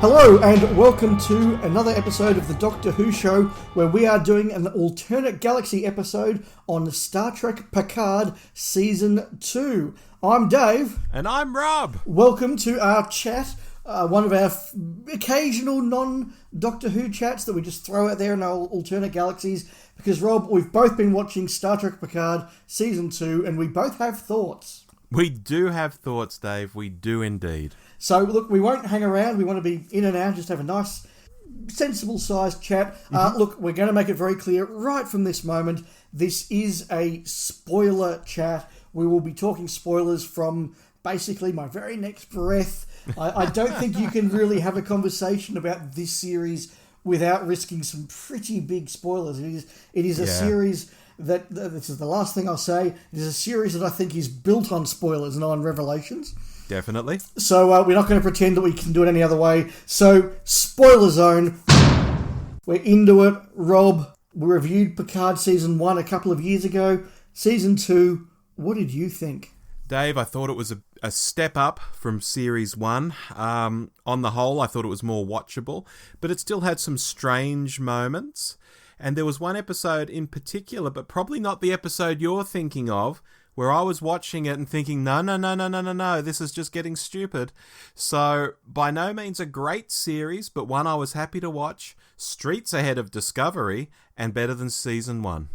Hello and welcome to another episode of the Doctor Who Show, where we are doing an alternate galaxy episode on Star Trek Picard Season 2. I'm Dave. And I'm Rob. Welcome to our chat, one of our occasional non-Doctor Who chats that we just throw out there in our alternate galaxies. Because, Rob, we've both been watching Star Trek Picard Season 2 and we both have thoughts. We do have thoughts, Dave. We do indeed. So, look, we won't hang around. We want to be in and out, just have a nice, sensible-sized chat. Look, we're going to make it very clear right from this moment, this is a spoiler chat. We will be talking spoilers from basically my very next breath. I don't think you can really have a conversation about this series without risking some pretty big spoilers. It is a series that, this is the last thing I'll say, it is a series that I think is built on spoilers and on revelations. Definitely. So we're not going to pretend that we can do it any other way. So, spoiler zone. We're into it. Rob, we reviewed Picard Season 1 a couple of years ago. Season 2, what did you think? Dave, I thought it was a step up from Series 1. On the whole, I thought it was more watchable, but it still had some strange moments. And there was one episode in particular, but probably not the episode you're thinking of, where I was watching it and thinking, no, this is just getting stupid. So, by no means a great series, but one I was happy to watch, streets ahead of Discovery, and better than Season 1.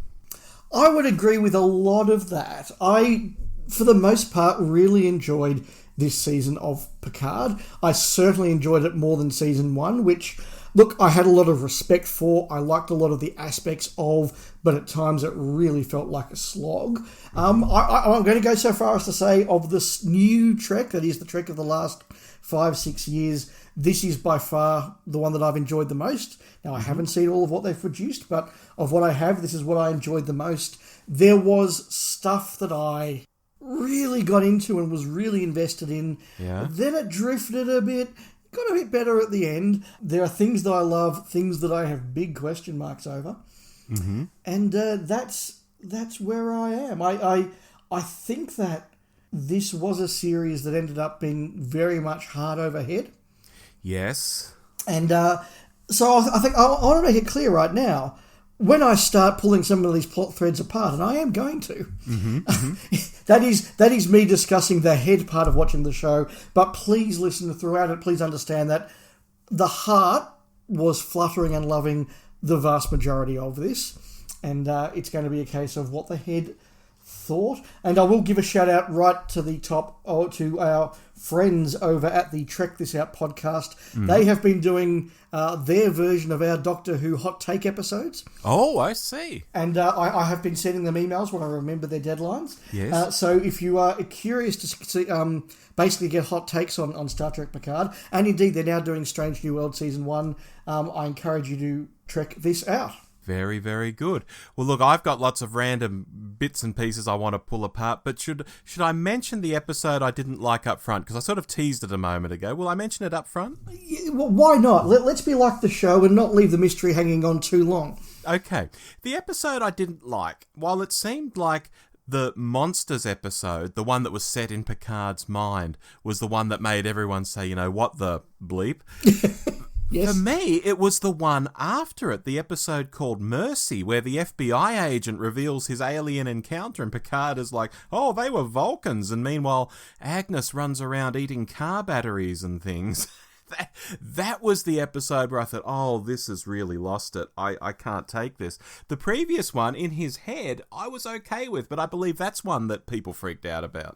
I would agree with a lot of that. I, for the most part, really enjoyed this season of Picard. I certainly enjoyed it more than Season 1, which, look, I had a lot of respect for. I liked a lot of the aspects of, but at times it really felt like a slog. I'm going to go so far as to say of this new Trek, that is the Trek of the last 5-6 years, this is by far the one that I've enjoyed the most. Now, I haven't seen all of what they've produced, but of what I have, this is what I enjoyed the most. There was stuff that I really got into and was really invested in. Yeah. Then it drifted a bit. Got a bit better at the end. There are things that I love, things that I have big question marks over. Mm-hmm. And that's where I am. I think that this was a series that ended up being very much hard overhead. Yes. And so I think I want to make it clear right now, when I start pulling some of these plot threads apart, and I am going to, that is me discussing the head part of watching the show, but please listen throughout it, please understand that the heart was fluttering and loving the vast majority of this, and it's going to be a case of what the head thought. And I will give a shout out right to the top to our friends over at the Trek This Out podcast. They have been doing their version of our Doctor Who hot take episodes. Oh, I see. And I have been sending them emails when I remember their deadlines. Yes. So if you are curious to see, basically get hot takes on Star Trek Picard, and indeed they're now doing Strange New World Season 1, I encourage you to check this out. Very, very good. Well, look, I've got lots of random bits and pieces I want to pull apart, but should I mention the episode I didn't like up front? Because I sort of teased it a moment ago. Will I mention it up front? Yeah, well, why not? Let's be like the show and not leave the mystery hanging on too long. Okay. The episode I didn't like, while it seemed like the Monsters episode, the one that was set in Picard's mind, was the one that made everyone say, what the bleep? Yes. For me, it was the one after it, the episode called Mercy, where the FBI agent reveals his alien encounter and Picard is like, oh, they were Vulcans, and meanwhile Agnes runs around eating car batteries and things. That was the episode where I thought, oh, this has really lost it. I can't take this. The previous one, in his head, I was okay with, but I believe that's one that people freaked out about.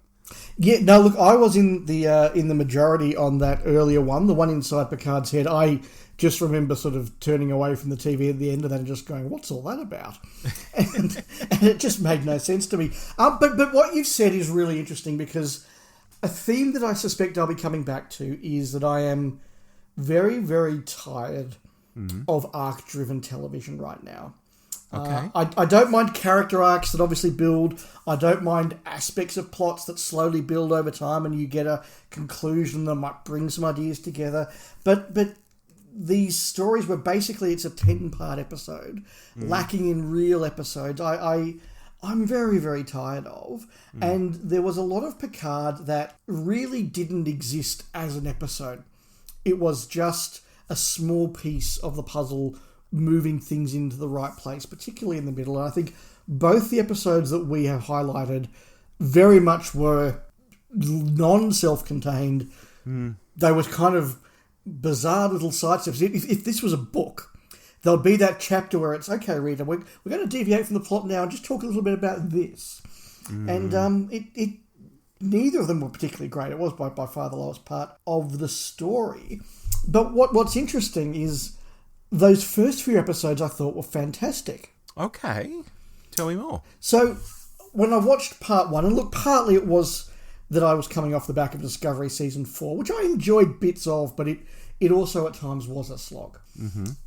Yeah, no, look, I was in the majority on that earlier one, the one inside Picard's head. I just remember sort of turning away from the TV at the end of that and just going, what's all that about? and it just made no sense to me. But what you've said is really interesting, because a theme that I suspect I'll be coming back to is that I am very, very tired of arc-driven television right now. Okay. I don't mind character arcs that obviously build. I don't mind aspects of plots that slowly build over time and you get a conclusion that might bring some ideas together. But these stories where basically it's a 10-part episode, lacking in real episodes, I'm very, very tired of. And there was a lot of Picard that really didn't exist as an episode. It was just a small piece of the puzzle moving things into the right place, particularly in the middle. And I think both the episodes that we have highlighted very much were non-self-contained. They were kind of bizarre little side steps. If this was a book, there'll be that chapter where it's, okay, reader, we're going to deviate from the plot now and just talk a little bit about this. And neither of them were particularly great. It was by far the lowest part of the story. But what's interesting is those first few episodes I thought were fantastic. Okay. Tell me more. So when I watched part 1, and look, partly it was that I was coming off the back of Discovery Season 4, which I enjoyed bits of, but it also at times was a slog.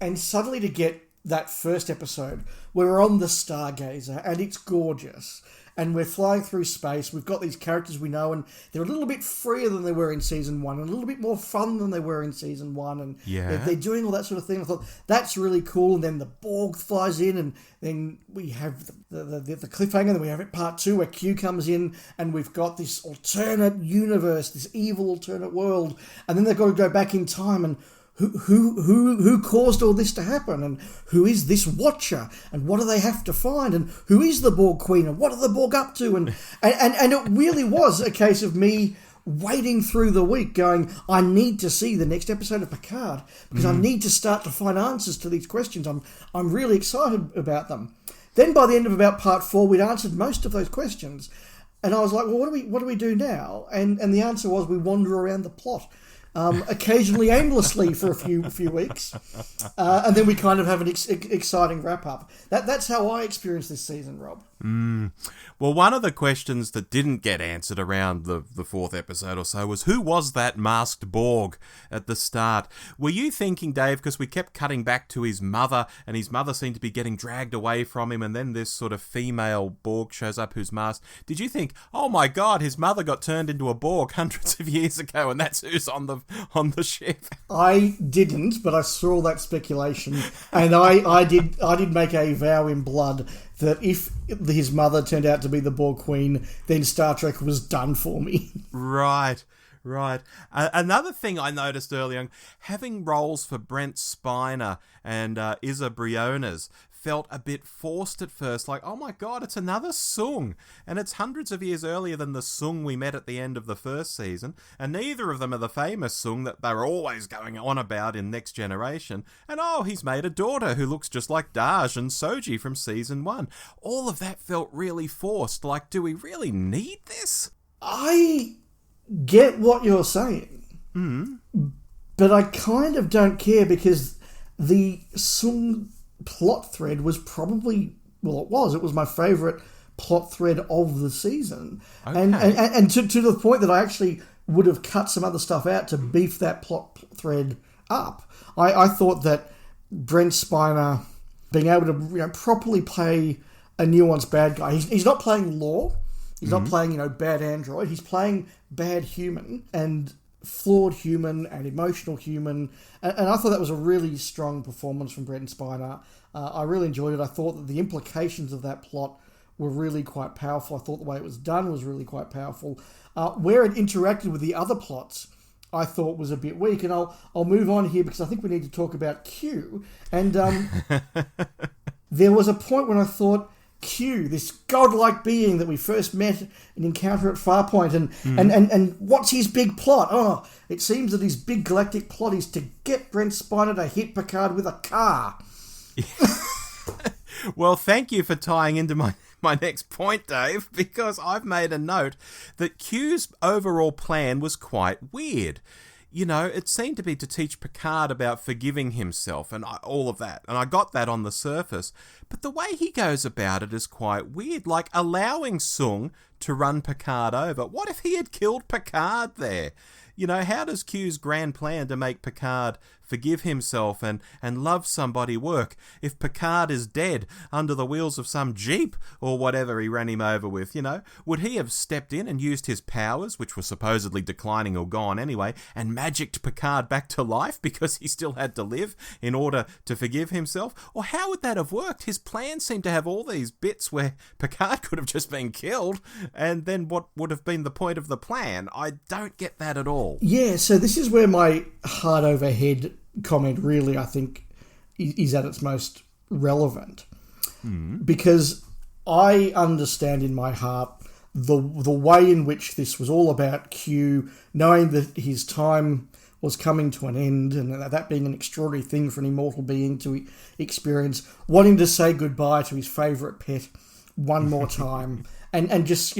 And suddenly to get that first episode where we're on the Stargazer and it's gorgeous and we're flying through space, we've got these characters we know and they're a little bit freer than they were in Season 1 and a little bit more fun than they were in Season 1 and they're doing all that sort of thing. I thought, that's really cool. And then the Borg flies in and then we have the cliffhanger, then we have it part 2 where Q comes in and we've got this alternate universe, this evil alternate world, and then they've got to go back in time and who caused all this to happen, and who is this Watcher, and what do they have to find, and who is the Borg Queen, and what are the Borg up to, and it really was a case of me waiting through the week going, I need to see the next episode of Picard because I need to start to find answers to these questions. I'm really excited about them. Then by the end of about part 4, we'd answered most of those questions, and I was like, well, what do we do now? And the answer was we wander around the plot. Occasionally aimlessly for a few weeks, and then we kind of have an exciting wrap up. That's how I experienced this season, Rob. Well, one of the questions that didn't get answered around the 4th episode or so was, who was that masked Borg at the start? Were you thinking, Dave, because we kept cutting back to his mother, and his mother seemed to be getting dragged away from him, and then this sort of female Borg shows up who's masked. Did you think, oh my God, his mother got turned into a Borg hundreds of years ago, and that's who's on the ship? I didn't, but I saw that speculation, and I did make a vow in blood that if his mother turned out to be the Borg Queen, then Star Trek was done for me. Right. Another thing I noticed early on, having roles for Brent Spiner and Isa Briones felt a bit forced at first, like, oh my God, it's another Soong, and it's hundreds of years earlier than the Soong we met at the end of the first season, and neither of them are the famous Soong that they're always going on about in Next Generation, and he's made a daughter who looks just like Daj and Soji from Season 1. All of that felt really forced, like, do we really need this? I get what you're saying, but I kind of don't care because the Soong plot thread was probably, well, it was my favourite plot thread of the season. Okay. And to the point that I actually would have cut some other stuff out to beef that plot thread up. I thought that Brent Spiner being able to properly play a nuanced bad guy. He's not playing Law. He's not playing, bad android. He's playing bad human and flawed human and emotional human. And I thought that was a really strong performance from Brent Spiner. I really enjoyed it. I thought that the implications of that plot were really quite powerful. I thought the way it was done was really quite powerful. Where it interacted with the other plots, I thought was a bit weak. And I'll move on here because I think we need to talk about Q. And there was a point when I thought, Q, this godlike being that we first met and encounter at Farpoint, and what's his big plot? It seems that his big galactic plot is to get Brent Spiner to hit Picard with a car. Well, thank you for tying into my next point, Dave, because I've made a note that Q's overall plan was quite weird. It seemed to be to teach Picard about forgiving himself and all of that. And I got that on the surface. But the way he goes about it is quite weird, like allowing Soong to run Picard over. What if he had killed Picard there? How does Q's grand plan to make Picard forgive himself and love somebody work if Picard is dead under the wheels of some jeep or whatever he ran him over with, Would he have stepped in and used his powers, which were supposedly declining or gone anyway, and magicked Picard back to life because he still had to live in order to forgive himself? Or how would that have worked? His plan seemed to have all these bits where Picard could have just been killed, and then what would have been the point of the plan? I don't get that at all. Yeah, so this is where my heart over head comment really, I think, is at its most relevant. Because I understand in my heart the way in which this was all about Q, knowing that his time was coming to an end, and that being an extraordinary thing for an immortal being to experience, wanting to say goodbye to his favourite pet one more time, and just,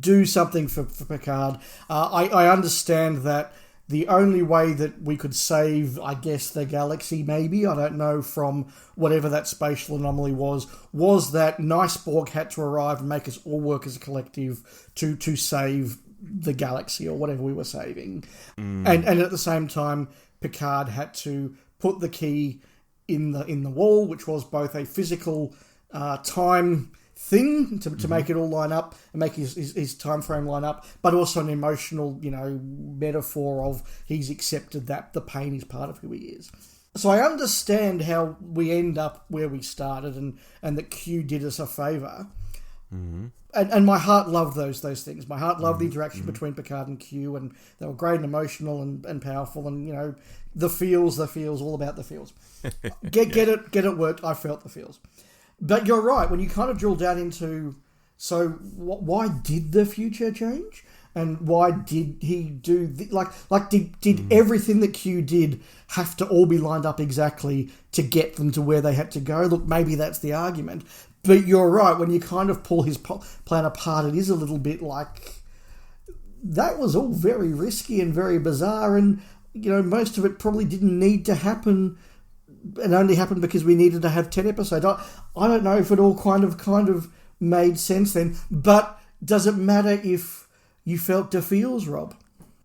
do something for Picard. I understand that the only way that we could save, I guess, the galaxy, maybe, I don't know, from whatever that spatial anomaly was that nice Borg had to arrive and make us all work as a collective to save the galaxy or whatever we were saving. And at the same time, Picard had to put the key in the wall, which was both a physical time thing to make it all line up and make his time frame line up, but also an emotional, metaphor of he's accepted that the pain is part of who he is. So I understand how we end up where we started and that Q did us a favour. And my heart loved those things. My heart loved the interaction between Picard and Q, and they were great and emotional and powerful, and the feels, all about the feels. Get it worked. I felt the feels. But you're right, when you kind of drill down into, so why did the future change? And why did he do, did everything that Q did have to all be lined up exactly to get them to where they had to go? Look, maybe that's the argument. But you're right, when you kind of pull his plan apart, it is a little bit like, that was all very risky and very bizarre, and, most of it probably didn't need to happen. It only happened because we needed to have 10 episodes. I don't know if it all kind of made sense then, but does it matter if you felt the feels, Rob?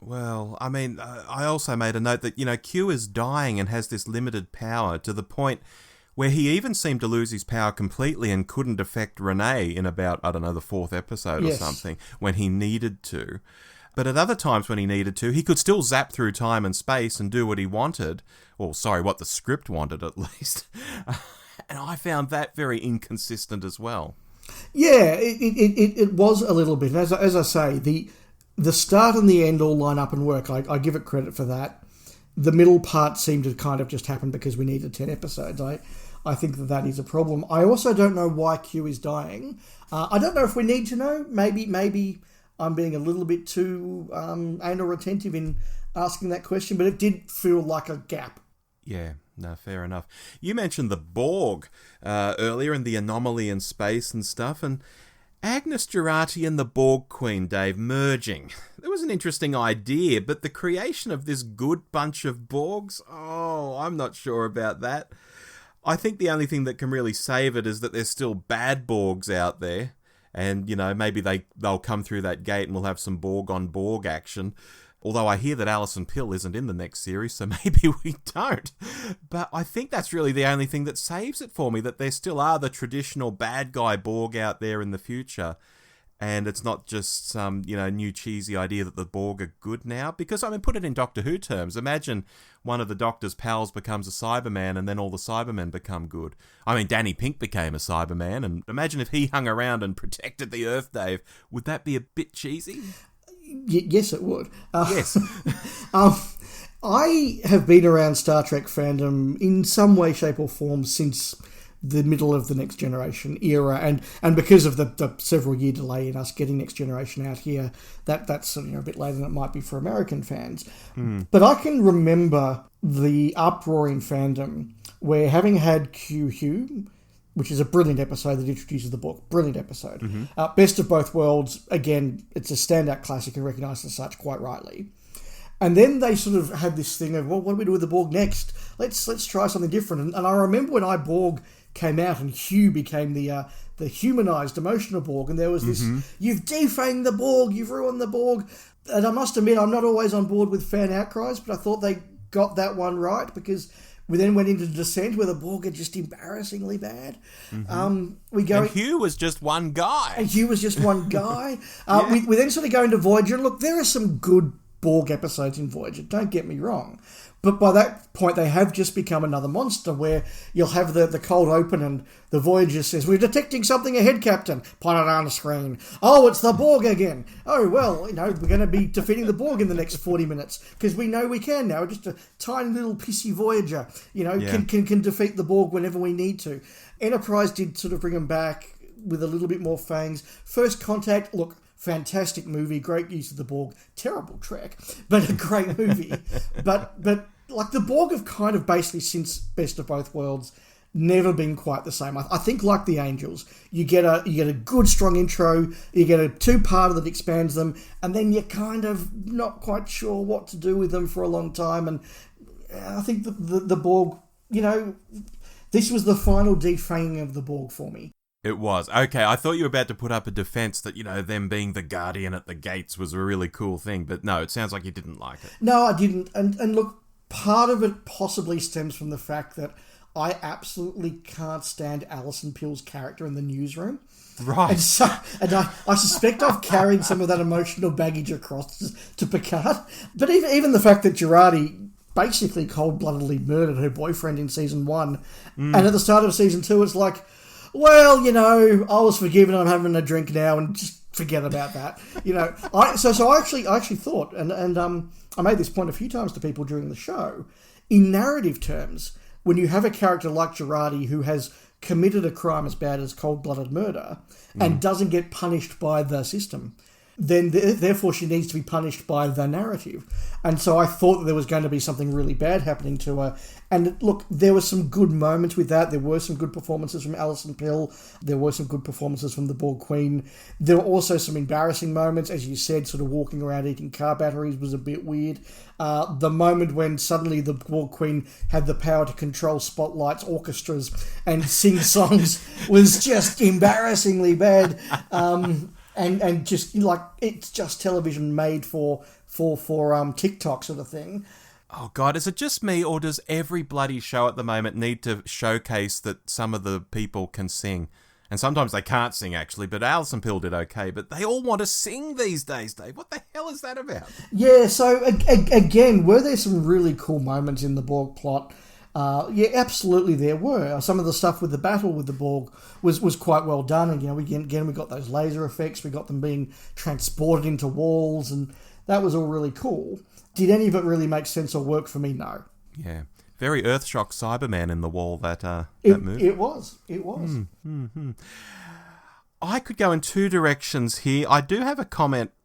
Well, I mean, I also made a note that, Q is dying and has this limited power to the point where he even seemed to lose his power completely and couldn't affect Renee in about, I don't know, the 4th episode or something, when he needed to. But at other times when he needed to, he could still zap through time and space and do what he wanted. Or, what the script wanted, at least. And I found that very inconsistent as well. Yeah, it was a little bit. As I say, the start and the end all line up and work. I give it credit for that. The middle part seemed to kind of just happen because we needed 10 episodes. I think that is a problem. I also don't know why Q is dying. I don't know if we need to know. Maybe I'm being a little bit too anal retentive in asking that question, but it did feel like a gap. Yeah, no, fair enough. You mentioned the Borg earlier and the anomaly in space and stuff, and Agnes, Jurati and the Borg Queen, Dave, merging. It was an interesting idea, but the creation of this good bunch of Borgs, I'm not sure about that. I think the only thing that can really save it is that there's still bad Borgs out there. And, maybe they'll come through that gate and we'll have some Borg-on-Borg action. Although I hear that Alison Pill isn't in the next series, so maybe we don't. But I think that's really the only thing that saves it for me, that there still are the traditional bad guy Borg out there in the future. And it's not just some, new cheesy idea that the Borg are good now. Because, put it in Doctor Who terms. Imagine one of the Doctor's pals becomes a Cyberman and then all the Cybermen become good. Danny Pink became a Cyberman, and imagine if he hung around and protected the Earth, Dave. Would that be a bit cheesy? Yes, it would. Yes. I have been around Star Trek fandom in some way, shape or form since the middle of the Next Generation era, and because of the several year delay in us getting Next Generation out here, that's a bit later than it might be for American fans. But I can remember the uproar in fandom where, having had Q, which is a brilliant episode that introduces the book, brilliant episode. Best of Both Worlds, again, it's a standout classic and recognised as such quite rightly. And then they sort of had this thing of, well, what do we do with the Borg next? Let's try something different. And I remember when Borg came out and Hugh became the humanised emotional Borg, and there was this, you've defanged the Borg, you've ruined the Borg. And I must admit, I'm not always on board with fan outcries, but I thought they got that one right, because we then went into Descent, where the Borg are just embarrassingly bad. And Hugh was just one guy. We then sort of go into Voyager. Look, there are some good Borg episodes in Voyager, don't get me wrong. But by that point, they have just become another monster, where you'll have the cold open and the Voyager says, "We're detecting something ahead, Captain." Point it on the screen. "Oh, it's the Borg again." "Oh, well, we're going to be defeating the Borg in the next 40 minutes, because we know we can now. Just a tiny little pissy Voyager, can defeat the Borg whenever we need to. Enterprise did sort of bring them back with a little bit more fangs. First Contact, look, fantastic movie, great use of the Borg, terrible Trek, but a great movie. but like, the Borg have kind of basically, since Best of Both Worlds, never been quite the same. I think, like the Angels, you get a good strong intro, you get a two-parter that expands them, and then you're kind of not quite sure what to do with them for a long time. And I think the Borg, this was the final defanging of the Borg for me. It was. Okay, I thought you were about to put up a defense that, them being the Guardian at the gates was a really cool thing, but no, it sounds like you didn't like it. No, I didn't. And look, part of it possibly stems from the fact that I absolutely can't stand Alison Pill's character in the newsroom. Right. And I suspect I've carried some of that emotional baggage across to Picard. But even the fact that Jurati basically cold-bloodedly murdered her boyfriend in season 1, and at the start of season 2, it's like, well, I was forgiven, I'm having a drink now, and just forget about that. I actually thought, and I made this point a few times to people during the show, in narrative terms, when you have a character like Jurati who has committed a crime as bad as cold-blooded murder and doesn't get punished by the system, then therefore she needs to be punished by the narrative. And so I thought that there was going to be something really bad happening to her. And look, there were some good moments with that. There were some good performances from Alison Pill. There were some good performances from the Borg Queen. There were also some embarrassing moments. As you said, sort of walking around eating car batteries was a bit weird. The moment when suddenly the Borg Queen had the power to control spotlights, orchestras, and sing songs was just embarrassingly bad. And just it's just television made for TikTok sort of thing. Oh God, is it just me, or does every bloody show at the moment need to showcase that some of the people can sing? And sometimes they can't sing, actually, but Alison Pill did okay. But they all want to sing these days, Dave. What the hell is that about? Yeah, so again, were there some really cool moments in the Borg plot? Yeah, absolutely there were. Some of the stuff with the battle with the Borg was quite well done. And, we got those laser effects. We got them being transported into walls, and that was all really cool. Did any of it really make sense or work for me? No. Yeah. Very Earthshock Cyberman in the wall, that movie. It was. I could go in two directions here. I do have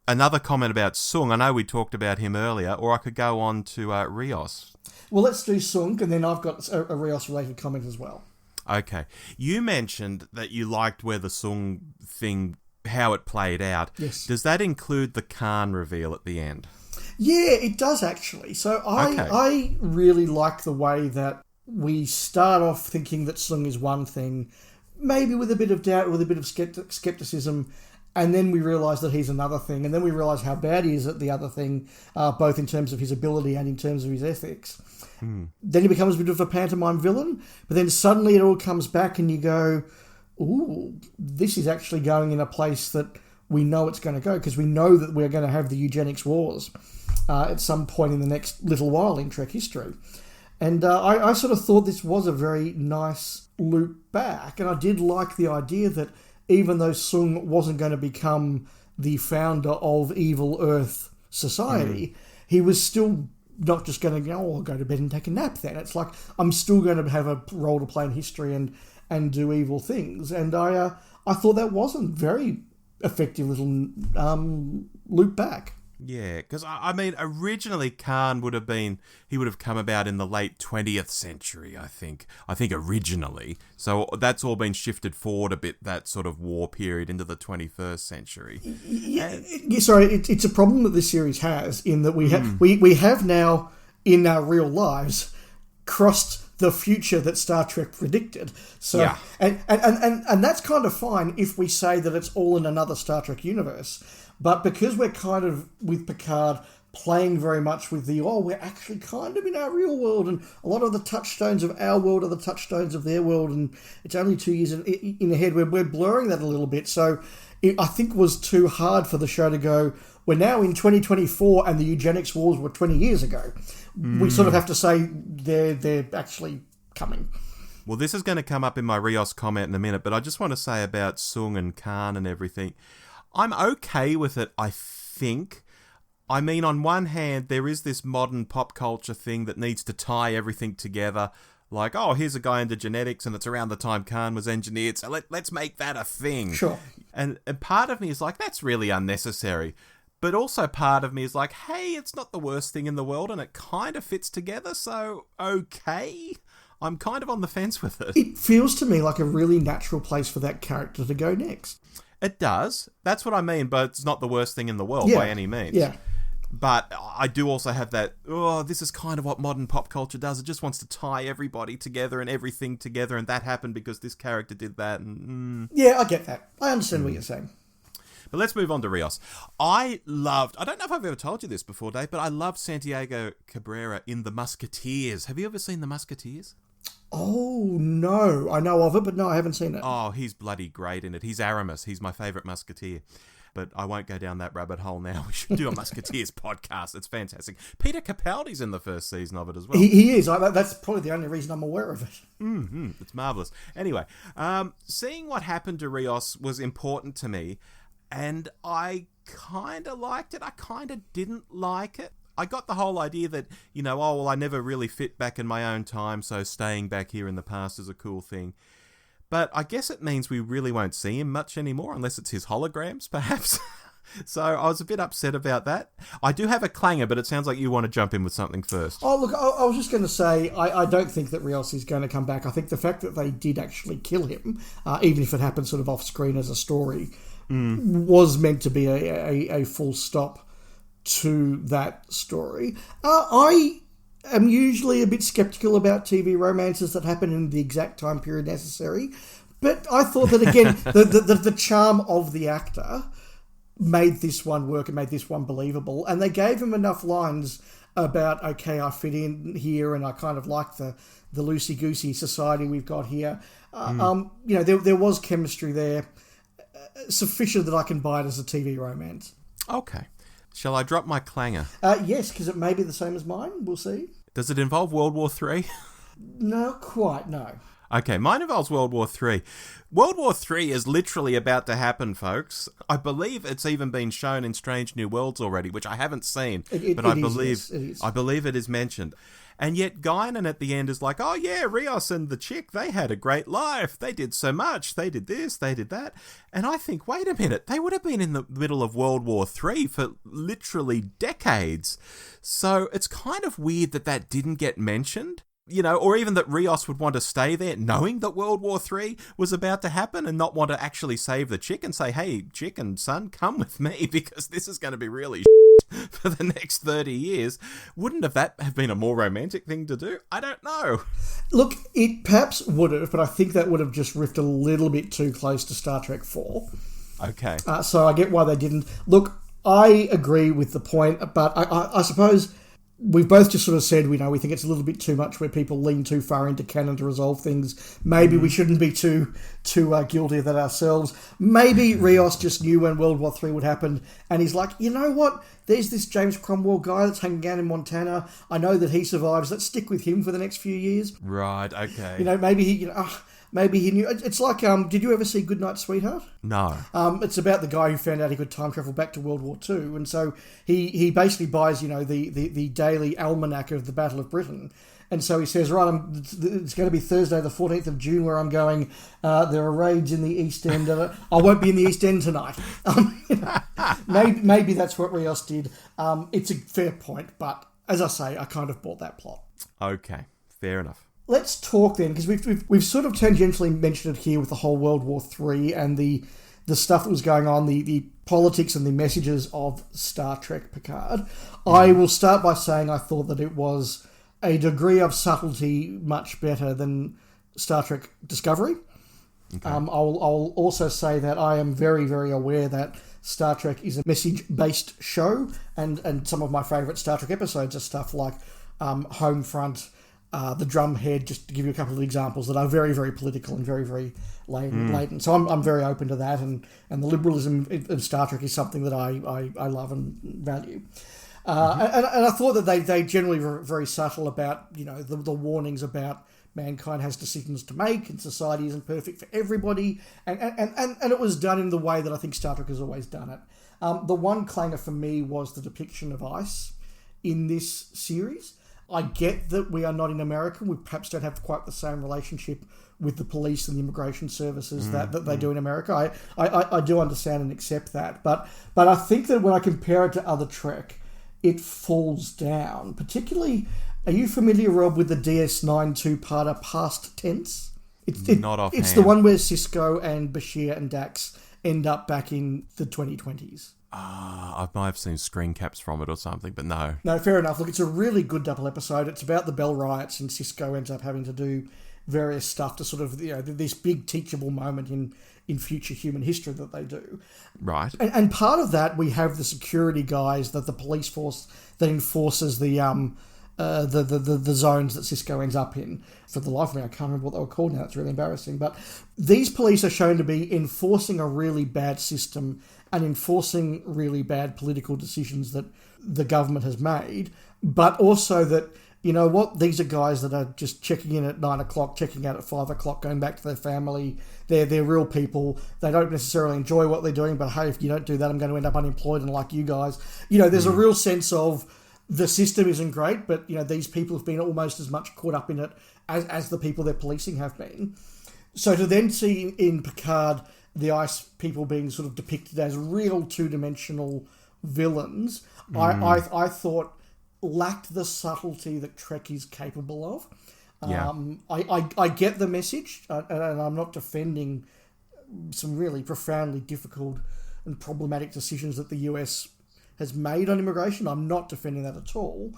another comment about Soong. I know we talked about him earlier, or I could go on to Rios. Well, let's do Soong, and then I've got a Rios-related comment as well. Okay. You mentioned that you liked where the Soong thing, how it played out. Yes. Does that include the Khan reveal at the end? Yeah, it does actually. So I really like the way that we start off thinking that Soong is one thing, maybe with a bit of doubt, with a bit of skepticism, and then we realise that he's another thing, and then we realise how bad he is at the other thing, both in terms of his ability and in terms of his ethics. Then he becomes a bit of a pantomime villain, but then suddenly it all comes back and you go, ooh, this is actually going in a place that we know it's going to go, because we know that we're going to have the eugenics wars at some point in the next little while in Trek history. And I sort of thought this was a very nice loop back, and I did like the idea that even though Soong wasn't going to become the founder of Evil Earth Society, he was still not just going to go, I'll go to bed and take a nap then. It's like, I'm still going to have a role to play in history and do evil things. And I thought that was a very effective little loop back. Yeah, because I mean, originally Khan would have come about in the late 20th century, I think originally. So that's all been shifted forward a bit, that sort of war period, into the 21st century. Yeah, sorry, it's a problem that this series has, in that we have now, in our real lives, crossed the future that Star Trek predicted. So, yeah. And that's kind of fine if we say that it's all in another Star Trek universe. But because we're kind of, with Picard, playing very much with we're actually kind of in our real world, and a lot of the touchstones of our world are the touchstones of their world, and it's only 2 years in ahead. We're blurring that a little bit. So I think it was too hard for the show to go, we're now in 2024 and the eugenics wars were 20 years ago. We sort of have to say they're actually coming. Well, this is going to come up in my Rios comment in a minute, but I just want to say about Soong and Khan and everything. I'm okay with it, I think. I mean, on one hand, there is this modern pop culture thing that needs to tie everything together. Like, oh, here's a guy into genetics and it's around the time Khan was engineered, so let's make that a thing. Sure. And part of me is like, that's really unnecessary. But also part of me is like, hey, it's not the worst thing in the world and it kind of fits together, so okay. I'm kind of on the fence with it. It feels to me like a really natural place for that character to go next. It does. That's what I mean, but it's not the worst thing in the world by any means. Yeah. But I do also have that, this is kind of what modern pop culture does. It just wants to tie everybody together and everything together, and that happened because this character did that. Yeah, I get that. I understand what you're saying. But let's move on to Rios. I don't know if I've ever told you this before, Dave, but I loved Santiago Cabrera in The Musketeers. Have you ever seen The Musketeers? Oh, no. I know of it, but no, I haven't seen it. Oh, he's bloody great in it. He's Aramis. He's my favourite Musketeer. But I won't go down that rabbit hole now. We should do a Musketeers podcast. It's fantastic. Peter Capaldi's in the first season of it as well. He is. That's probably the only reason I'm aware of it. Mm-hmm. It's marvellous. Anyway, seeing what happened to Rios was important to me, and I kind of liked it. I kind of didn't like it. I got the whole idea that, I never really fit back in my own time, so staying back here in the past is a cool thing. But I guess it means we really won't see him much anymore, unless it's his holograms, perhaps. So I was a bit upset about that. I do have a clanger, but it sounds like you want to jump in with something first. Oh, look, I was just going to say, I don't think that Rios is going to come back. I think the fact that they did actually kill him, even if it happened sort of off-screen as a story, was meant to be a full stop to that story. I am usually a bit sceptical about TV romances that happen in the exact time period necessary, but I thought that, again, the charm of the actor made this one work and made this one believable, and they gave him enough lines about, okay, I fit in here and I kind of like the loosey-goosey society we've got here. There was chemistry there, sufficient that I can buy it as a TV romance. Okay. Shall I drop my clanger? Yes, because it may be the same as mine. We'll see. Does it involve World War III? Not quite, no. Okay, mine involves World War III. World War III is literally about to happen, folks. I believe it's even been shown in Strange New Worlds already, which I haven't seen, but I believe it is mentioned. And yet Guinan at the end is like, oh yeah, Rios and the chick, they had a great life. They did so much. They did this, they did that. And I think, wait a minute, they would have been in the middle of World War III for literally decades. So it's kind of weird that didn't get mentioned. Or even that Rios would want to stay there knowing that World War III was about to happen and not want to actually save the chick and say, hey, chick and son, come with me because this is going to be really for the next 30 years. Wouldn't that have been a more romantic thing to do? I don't know. Look, it perhaps would have, but I think that would have just riffed a little bit too close to Star Trek 4. Okay. So I get why they didn't. Look, I agree with the point, but I suppose we've both just sort of said, we think it's a little bit too much where people lean too far into canon to resolve things. Maybe we shouldn't be too guilty of that ourselves. Maybe Rios just knew when World War III would happen, and he's like, you know what? There's this James Cromwell guy that's hanging out in Montana. I know that he survives. Let's stick with him for the next few years. Right, okay. Maybe he... Maybe he knew. It's like, did you ever see Goodnight Sweetheart? No. It's about the guy who found out he could time travel back to World War II, and so he basically buys, the daily almanac of the Battle of Britain, and so he says, right, it's going to be Thursday the 14th of June where I'm going. There are raids in the East End. I won't be in the East End tonight. Maybe that's what Rios did. It's a fair point, but as I say, I kind of bought that plot. Okay, fair enough. Let's talk then, because we've sort of tangentially mentioned it here with the whole World War III and the stuff that was going on, the politics and the messages of Star Trek Picard. I will start by saying I thought that it was a degree of subtlety much better than Star Trek Discovery. Okay. I'll also say that I am very, very aware that Star Trek is a message-based show, and some of my favourite Star Trek episodes are stuff like Homefront, The Drumhead, just to give you a couple of examples that are very, very political and very, very latent. So I'm very open to that, and the liberalism of Star Trek is something that I love and value. And I thought that they generally were very subtle about, the warnings about mankind has decisions to make and society isn't perfect for everybody. And it was done in the way that I think Star Trek has always done it. The one clanger for me was the depiction of ice in this series. I get that we are not in America. We perhaps don't have quite the same relationship with the police and the immigration services that they do in America. I do understand and accept that. But I think that when I compare it to other Trek, it falls down. Particularly, are you familiar, Rob, with the DS9 two-parter Past Tense? Not offhand. It's the one where Sisko and Bashir and Dax end up back in the 2020s. I might have seen screen caps from it or something, but no. No, fair enough. Look, it's a really good double episode. It's about the Bell riots, and Sisko ends up having to do various stuff to sort of, this big teachable moment in future human history that they do. Right. And part of that, we have the security guys, that the police force that enforces the zones that Sisko ends up in. For the life of me, I can't remember what they were called now. It's really embarrassing. But these police are shown to be enforcing a really bad system and enforcing really bad political decisions that the government has made, but also that, these are guys that are just checking in at 9 o'clock, checking out at 5 o'clock, going back to their family. They're real people. They don't necessarily enjoy what they're doing, but hey, if you don't do that, I'm going to end up unemployed and like you guys. There's a real sense of the system isn't great, but, these people have been almost as much caught up in it as the people they're policing have been. So to then see in Picard the ice people being sort of depicted as real two-dimensional villains, I thought lacked the subtlety that Trek is capable of. Yeah. I get the message, and I'm not defending some really profoundly difficult and problematic decisions that the US has made on immigration. I'm not defending that at all.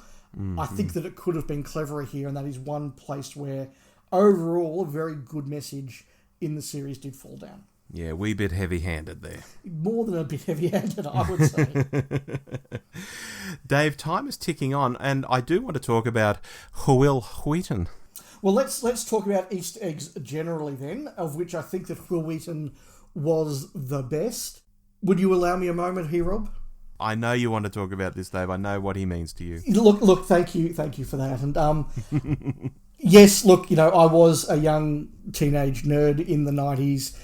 I think that it could have been cleverer here, and that is one place where overall a very good message in the series did fall down. Yeah, wee bit heavy-handed there. More than a bit heavy-handed, I would say. Dave, time is ticking on, and I do want to talk about Wil Wheaton. Well, let's talk about Easter eggs generally then, of which I think that Wil Wheaton was the best. Would you allow me a moment here, Rob? I know you want to talk about this, Dave. I know what he means to you. Look, thank you for that. And yes, look, I was a young teenage nerd in the 90s.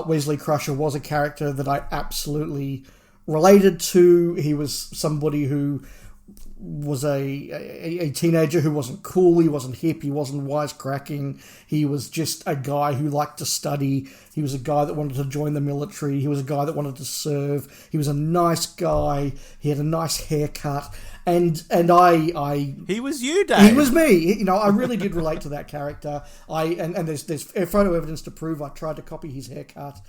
Wesley Crusher was a character that I absolutely related to. He was somebody who was a teenager who wasn't cool, he wasn't hip, he wasn't wisecracking. He was just a guy who liked to study. He was a guy that wanted to join the military. He was a guy that wanted to serve. He was a nice guy. He had a nice haircut. And I He was you, Dave. He was me. I really did relate to that character. And there's photo evidence to prove I tried to copy his haircut.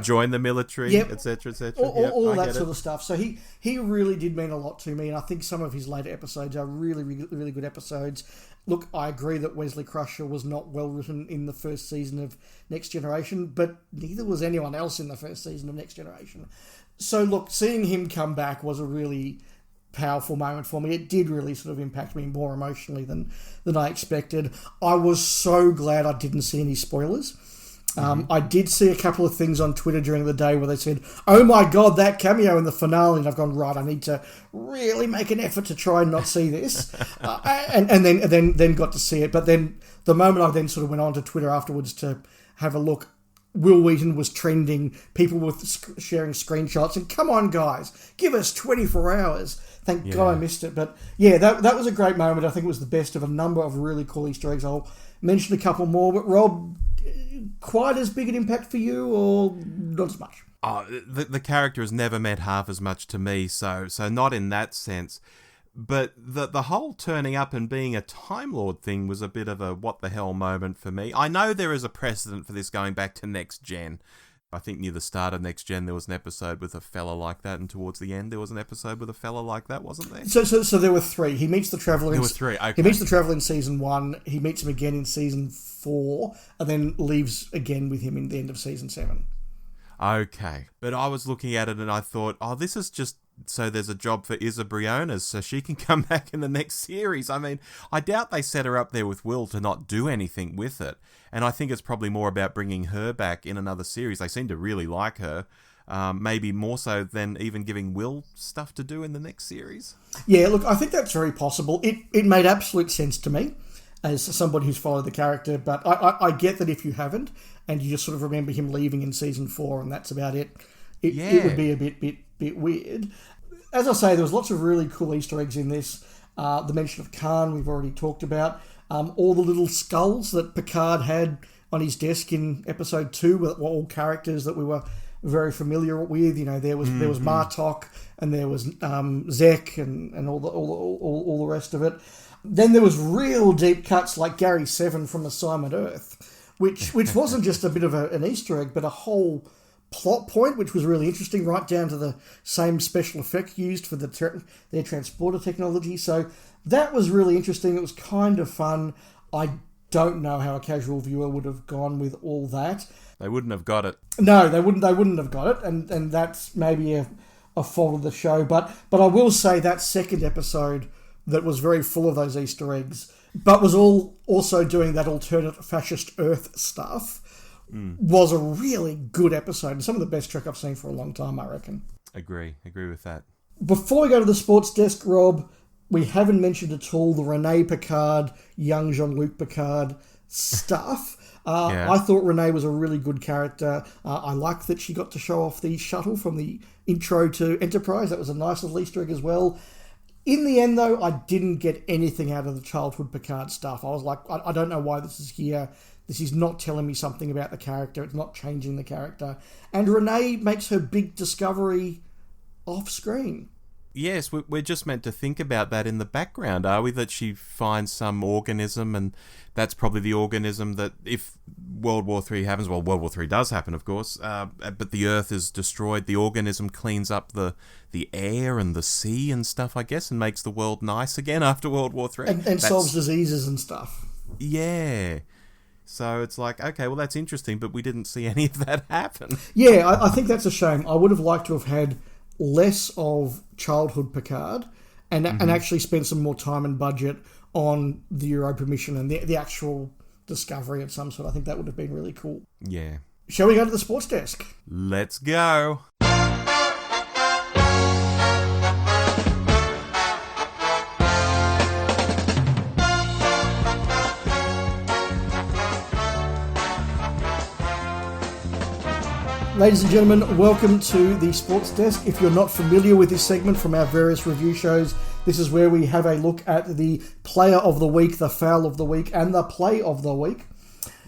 Join the military, yep, etc., etc. All that sort of stuff. So he really did mean a lot to me, and I think some of his later episodes are really, really, really good episodes. Look, I agree that Wesley Crusher was not well written in the first season of Next Generation, but neither was anyone else in the first season of Next Generation. So look, seeing him come back was a really powerful moment for me. It did really sort of impact me more emotionally than I expected. I was so glad I didn't see any spoilers. I did see a couple of things on Twitter during the day where they said, "Oh my God, that cameo in the finale," and I've gone, right, I need to really make an effort to try and not see this, and then got to see it. But then the moment I then sort of went on to Twitter afterwards to have a look, Wil Wheaton was trending. People were sharing screenshots, and come on, guys, give us 24 hours. Thank God I missed it. But yeah, that was a great moment. I think it was the best of a number of really cool Easter eggs. I'll mention a couple more, but Rob, quite as big an impact for you, or not as much? The character has never meant half as much to me, so not in that sense. But the whole turning up and being a Time Lord thing was a bit of a what the hell moment for me. I know there is a precedent for this going back to Next Gen, I think near the start of Next Gen there was an episode with a fella like that, and towards the end there was an episode with a fella like that, wasn't there? So there were 3. He meets the Traveller. There were 3. Okay. He meets the Traveller in season 1. He meets him again in season 4, and then leaves again with him in the end of season 7. Okay, but I was looking at it and I thought, oh, this is just so there's a job for Isa Briones so she can come back in the next series. I mean, I doubt they set her up there with Will to not do anything with it. And I think it's probably more about bringing her back in another series. They seem to really like her. Maybe more so than even giving Will stuff to do in the next series. Yeah, look, I think that's very possible. It made absolute sense to me as somebody who's followed the character, but I get that if you haven't, and you just sort of remember him leaving in season 4 and that's about it, it would be a bit weird. As I say, there was lots of really cool Easter eggs in this. The mention of Khan, we've already talked about. All the little skulls that Picard had on his desk in episode 2 were all characters that we were very familiar with. You know, there was Martok, and there was Zek, and all the rest of it. Then there was real deep cuts like Gary 7 from Assignment Earth, which wasn't just a bit of an Easter egg, but a whole plot point, which was really interesting, right down to the same special effect used for their transporter technology. So that was really interesting. It was kind of fun. I don't know how a casual viewer would have gone with all that. They wouldn't have got it. No, they wouldn't have got it, and that's maybe a fault of the show. But I will say that second episode that was very full of those Easter eggs, but was also doing that alternate fascist Earth stuff, was a really good episode, and some of the best Trek I've seen for a long time, I reckon. Agree with that. Before we go to the sports desk, Rob, we haven't mentioned at all the Rene Picard, young Jean-Luc Picard stuff. I thought Renee was a really good character. I liked that she got to show off the shuttle from the intro to Enterprise. That was a nice little Easter egg as well. In the end, though, I didn't get anything out of the childhood Picard stuff. I was like, I don't know why this is here. This is not telling me something about the character. It's not changing the character. And Renee makes her big discovery off screen. Yes, we're just meant to think about that in the background, are we? That she finds some organism, and that's probably the organism that, if World War III happens, well, World War III does happen, of course, but the Earth is destroyed, the organism cleans up the air and the sea and stuff, I guess, and makes the world nice again after World War III. And solves diseases and stuff. Yeah. So it's like, okay, well, that's interesting, but we didn't see any of that happen. Yeah, I think that's a shame. I would have liked to have had less of childhood Picard and actually spend some more time and budget on the Europa mission and the actual discovery of some sort. I think that would have been really cool. Yeah. Shall we go to the sports desk? Let's go. Ladies and gentlemen, welcome to the Sports Desk. If you're not familiar with this segment from our various review shows, this is where we have a look at the player of the week, the foul of the week, and the play of the week.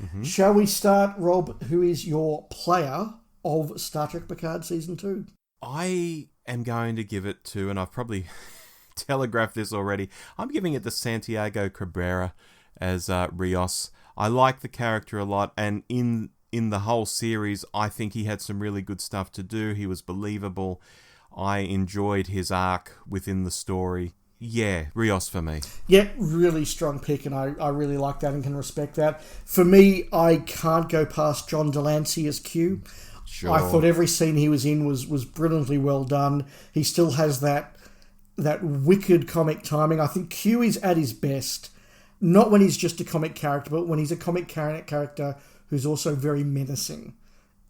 Mm-hmm. Shall we start, Rob? Who is your player of Star Trek Picard Season 2? I am going to give it to, and I've probably telegraphed this already, I'm giving it to Santiago Cabrera as Rios. I like the character a lot, and in the whole series, I think he had some really good stuff to do. He was believable. I enjoyed his arc within the story. Yeah, Rios for me. Yeah, really strong pick, and I really like that and can respect that. For me, I can't go past John Delancey as Q. Sure. I thought every scene he was in was brilliantly well done. He still has that wicked comic timing. I think Q is at his best, not when he's just a comic character, but when he's a comic character who's also very menacing.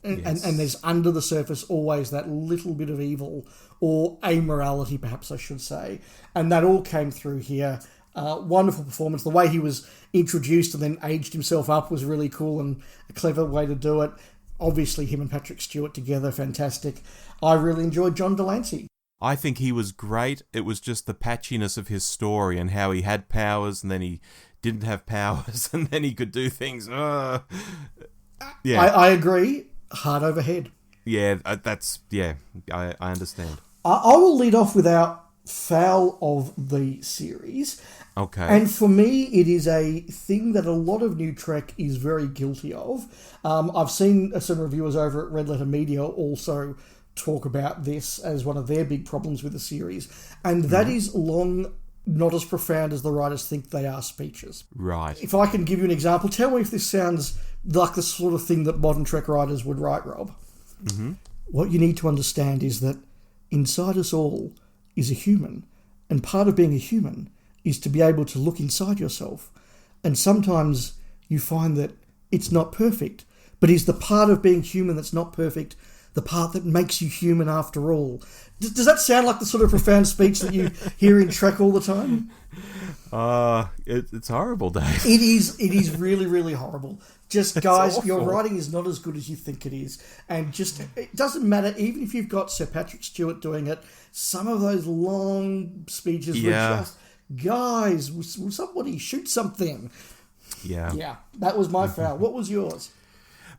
And there's under the surface always that little bit of evil, or amorality perhaps I should say. And that all came through here. Wonderful performance. The way he was introduced and then aged himself up was really cool and a clever way to do it. Obviously him and Patrick Stewart together, fantastic. I really enjoyed John Delancey. I think he was great. It was just the patchiness of his story and how he had powers and then he didn't have powers and then he could do things. Yeah, I agree. Heart over head. Yeah, I understand. I will lead off with our foul of the series. Okay. And for me, it is a thing that a lot of New Trek is very guilty of. I've seen some reviewers over at Red Letter Media also talk about this as one of their big problems with the series. And that is long not as profound as the writers think they are speeches. Right. If I can give you an example, tell me if this sounds like the sort of thing that modern Trek writers would write, Rob. Mm-hmm. What you need to understand is that inside us all is a human. And part of being a human is to be able to look inside yourself. And sometimes you find that it's not perfect, but is the part of being human that's not perfect the part that makes you human after all? Does that sound like the sort of profound speech that you hear in Trek all the time? It's horrible, Dave. It is really, really horrible. Just, guys, awful. your writing is not as good as you think it is. And just, it doesn't matter, even if you've got Sir Patrick Stewart doing it, some of those long speeches were just, guys, will somebody shoot something? Yeah. Yeah, that was my foul. What was yours?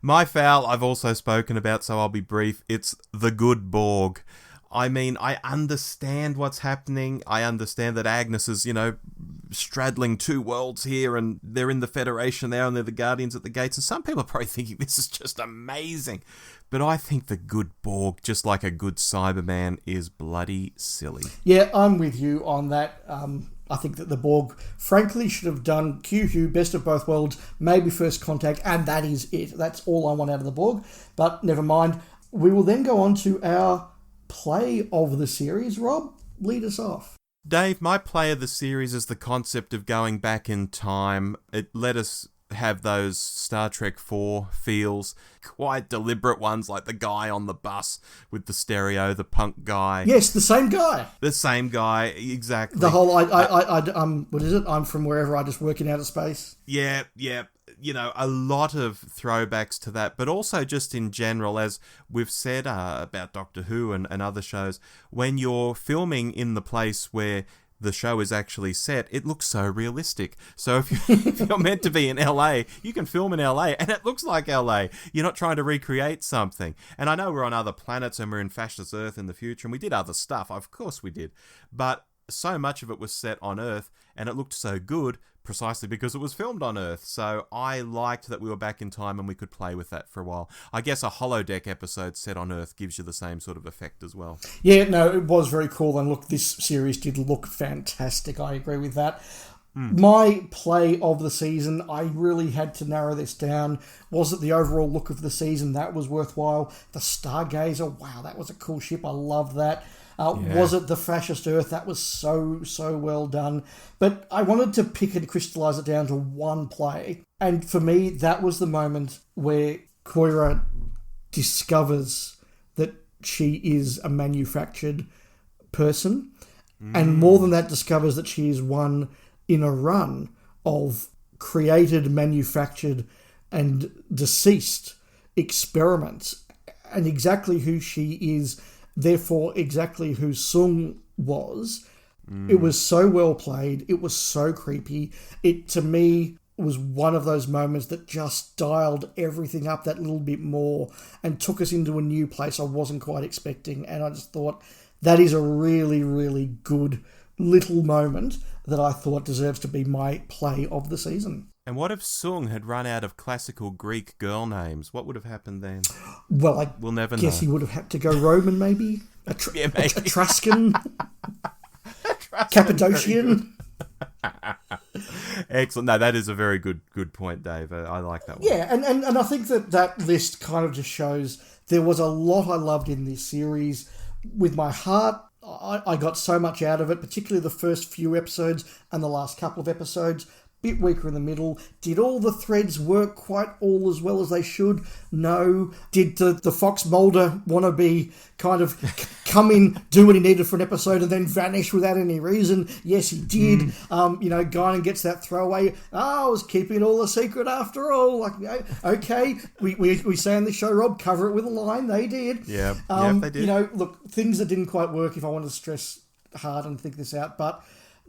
My foul, I've also spoken about, so I'll be brief. It's the good Borg. I mean, I understand what's happening. I understand that Agnes is, straddling two worlds here, and they're in the Federation now, and they're the Guardians at the gates. And some people are probably thinking this is just amazing. But I think the good Borg, just like a good Cyberman, is bloody silly. Yeah, I'm with you on that. I think that the Borg, frankly, should have done QQ, Best of Both Worlds, maybe First Contact, and that is it. That's all I want out of the Borg. But never mind. We will then go on to our play of the series. Rob, lead us off. Dave, my play of the series is the concept of going back in time. It let us have those Star Trek 4 feels, quite deliberate ones, like the guy on the bus with the stereo, the punk guy. Yes, the same guy. The same guy, exactly. The whole, what is it? I'm from wherever, I just work in outer space. Yeah. A lot of throwbacks to that, but also just in general, as we've said about Doctor Who and other shows, when you're filming in the place where the show is actually set, it looks so realistic. So if you're meant to be in LA, you can film in LA, and it looks like LA. You're not trying to recreate something. And I know we're on other planets and we're in Fascist Earth in the future, and we did other stuff. Of course we did. But so much of it was set on Earth, and it looked so good precisely because it was filmed on Earth. So I liked that we were back in time and we could play with that for a while. I guess a holodeck episode set on Earth gives you the same sort of effect as well. Yeah, no, it was very cool. And look, this series did look fantastic. I agree with that. My play of the season, I really had to narrow this down. Was it the overall look of the season? That was worthwhile. The Stargazer, wow, that was a cool ship. I loved that. Was it the Fascist Earth? That was so well done. But I wanted to pick and crystallise it down to one play. And for me, that was the moment where Koira discovers that she is a manufactured person. And more than that, discovers that she is one in a run of created, manufactured, and deceased experiments. And exactly who she is, therefore exactly who Soong was. It was so well played. It was so creepy. It, to me, was one of those moments that just dialed everything up that little bit more and took us into a new place I wasn't quite expecting. And I just thought that is a really, really good little moment that I thought deserves to be my play of the season. And what if Soong had run out of classical Greek girl names? What would have happened then? Well, we'll never guess know. He would have had to go Roman, maybe? Maybe. Etruscan? Cappadocian? Excellent. No, that is a very good point, Dave. I like that one. Yeah, and I think that list kind of just shows there was a lot I loved in this series. With my heart, I got so much out of it, particularly the first few episodes and the last couple of episodes. Bit weaker in the middle. Did all the threads work quite all as well as they should? No. Did the Fox Mulder wannabe kind of come in, do what he needed for an episode and then vanish without any reason? Yes, he did. Guinan gets that throwaway, I was keeping it all a secret after all. Like, okay, we say on the show, Rob, cover it with a line. They did. Yeah, they did. Look, things that didn't quite work if I wanted to stress hard and think this out, but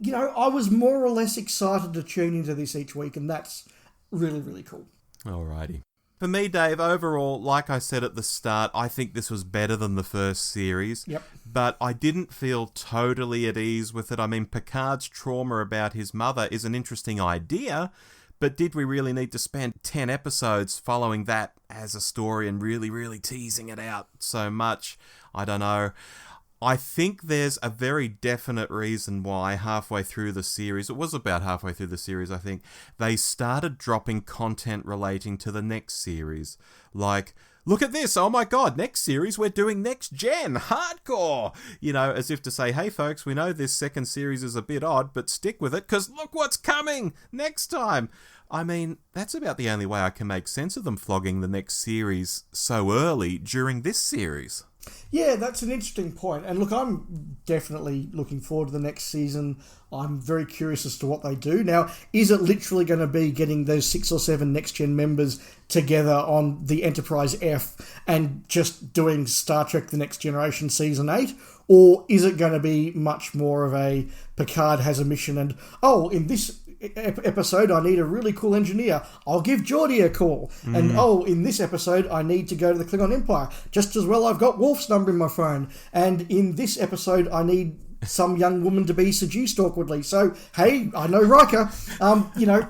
I was more or less excited to tune into this each week, and that's really, really cool. Alrighty. For me, Dave, overall, like I said at the start, I think this was better than the first series. Yep. But I didn't feel totally at ease with it. I mean, Picard's trauma about his mother is an interesting idea, but did we really need to spend 10 episodes following that as a story and really, really teasing it out so much? I don't know. I think there's a very definite reason why halfway through the series, it was about halfway through the series, I think, they started dropping content relating to the next series. Like, look at this, oh my god, next series we're doing next gen, hardcore! You know, as if to say, hey folks, we know this second series is a bit odd, but stick with it, because look what's coming next time! I mean, that's about the only way I can make sense of them flogging the next series so early during this series. Yeah, that's an interesting point. And look, I'm definitely looking forward to the next season. I'm very curious as to what they do. Now, is it literally going to be getting those 6 or 7 next-gen members together on the Enterprise F and just doing Star Trek The Next Generation Season 8? Or is it going to be much more of a Picard has a mission and, oh, in this episode I need a really cool engineer, I'll give Geordi a call. And oh, in this episode I need to go to the Klingon Empire, just as well I've got Worf's number in my phone. And in this episode I need some young woman to be seduced awkwardly, so hey, I know Riker. You know,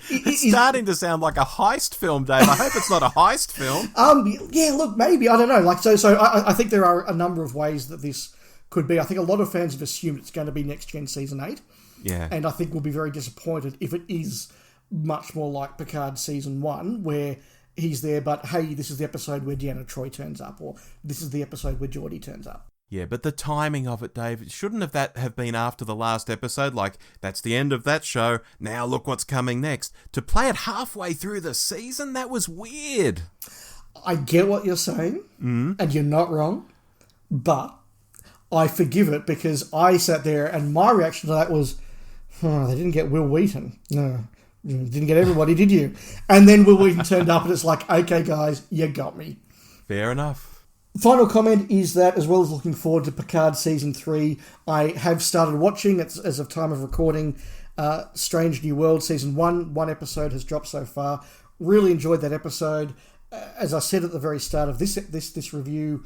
it's starting to sound like a heist film, Dave. I hope it's not a heist film. Yeah, look, maybe, I don't know. Like, so I think there are a number of ways that this could be. I think a lot of fans have assumed it's going to be Next Gen Season 8. Yeah. And I think we'll be very disappointed if it is much more like Picard Season 1, where he's there, but hey, this is the episode where Deanna Troi turns up, or this is the episode where Geordi turns up. Yeah, but the timing of it, Dave, shouldn't have been after the last episode? Like, that's the end of that show, now look what's coming next. To play it halfway through the season, that was weird. I get what you're saying, and you're not wrong, but I forgive it because I sat there and my reaction to that was, oh, they didn't get Will Wheaton. No, you didn't get everybody, did you? And then Will Wheaton turned up and it's like, okay, guys, you got me. Fair enough. Final comment is that, as well as looking forward to Picard Season 3, I have started watching, as of time of recording, Strange New World Season 1. One episode has dropped so far. Really enjoyed that episode. As I said at the very start of this review,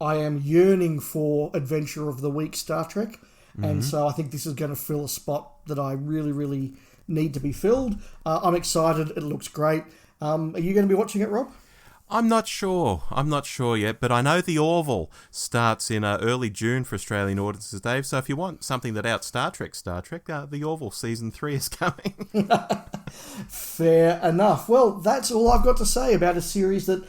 I am yearning for Adventure of the Week Star Trek. And so I think this is going to fill a spot that I really, really need to be filled. I'm excited. It looks great. Are you going to be watching it, Rob? I'm not sure yet, but I know the Orville starts in early June for Australian audiences, Dave, so if you want something that out Star Trek, the Orville Season 3 is coming. Fair enough. Well, that's all I've got to say about a series that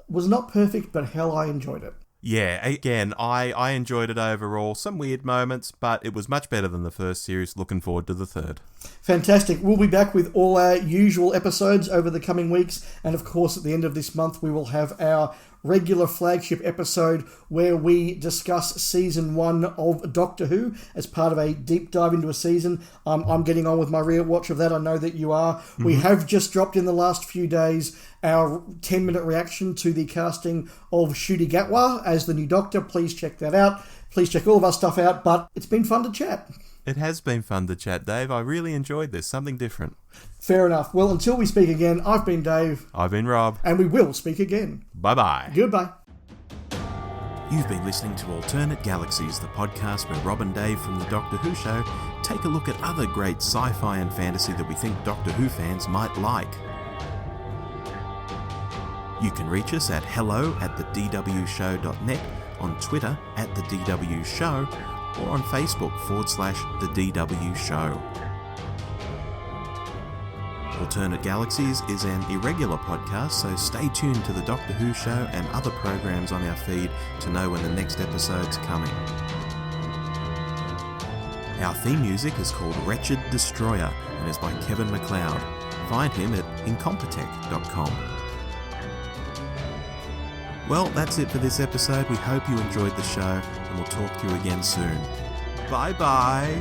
was not perfect, but hell, I enjoyed it. Yeah, again, I enjoyed it overall. Some weird moments, but it was much better than the first series. Looking forward to the third. Fantastic. We'll be back with all our usual episodes over the coming weeks. And of course, at the end of this month, we will have our regular flagship episode where we discuss Season 1 of Doctor Who as part of a deep dive into a season. I'm getting on with my rewatch of that. I know that you are. We have just dropped in the last few days our 10-minute reaction to the casting of Ncuti Gatwa as the new Doctor. Please check that out. Please check all of our stuff out. But it's been fun to chat. It has been fun to chat, Dave. I really enjoyed this. Something different. Fair enough. Well, until we speak again, I've been Dave. I've been Rob. And we will speak again. Bye-bye. Goodbye. You've been listening to Alternate Galaxies, the podcast where Rob and Dave from the Doctor Who show take a look at other great sci-fi and fantasy that we think Doctor Who fans might like. You can reach us at hello@thedwshow.net, on Twitter @thedwshow, or on Facebook /The DW Show. Alternate Galaxies is an irregular podcast, so stay tuned to the Doctor Who show and other programs on our feed to know when the next episode's coming. Our theme music is called Wretched Destroyer and is by Kevin MacLeod. Find him at incompetech.com. Well, that's it for this episode. We hope you enjoyed the show, and we'll talk to you again soon. Bye-bye!